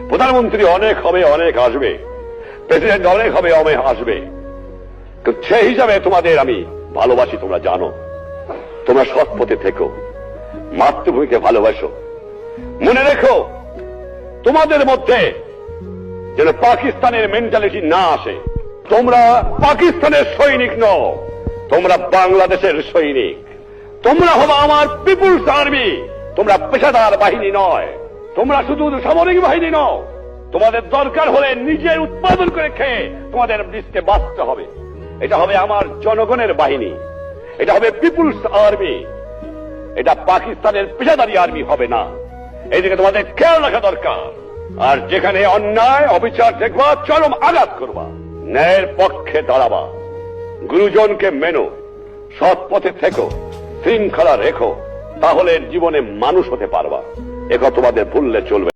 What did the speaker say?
প্রধানমন্ত্রী অনেক হবে, অনেক আসবে, প্রেসিডেন্ট অনেক হবে, অনেক আসবে, সেই হিসাবে তোমাদের আমি ভালোবাসি, তোমরা জানো। তোমরা সৎ পথে থেকো, মাতৃভূমিকে ভালোবাসো। মনে রেখো, তোমাদের মধ্যে যেন পাকিস্তানের মেন্টালিটি না আসে। তোমরা পাকিস্তানের সৈনিক নও, তোমরা বাংলাদেশের সৈনিক। তোমরা হবে আমার পিপুলস আর্মি। তোমরা পেশাদার বাহিনী নয়, তোমরা শুধু সামরিক বাহিনী নও। তোমাদের দরকার হলে নিজের উৎপাদন করে খেয়ে তোমাদের দেশকে বাঁচতে হবে। এটা হবে আমার জনগণের বাহিনী, এটা হবে পিপুলস আর্মি। এটা পাকিস্তানের পেশাদারি আর্মি হবে না। এইদিকে তোমাদের খেয়াল রাখা দরকার। আর যেখানে অন্যায় অবিচার দেখবা, চরম আঘাত করবা, ন্যায়ের পক্ষে দাঁড়াবা, গুরুজনকে মেনো, সৎ পথে থেকো, শৃঙ্খলা রেখো, তাহলে জীবনে মানুষ হতে পারবা। একথা তোমাদের ভুললে চলবে।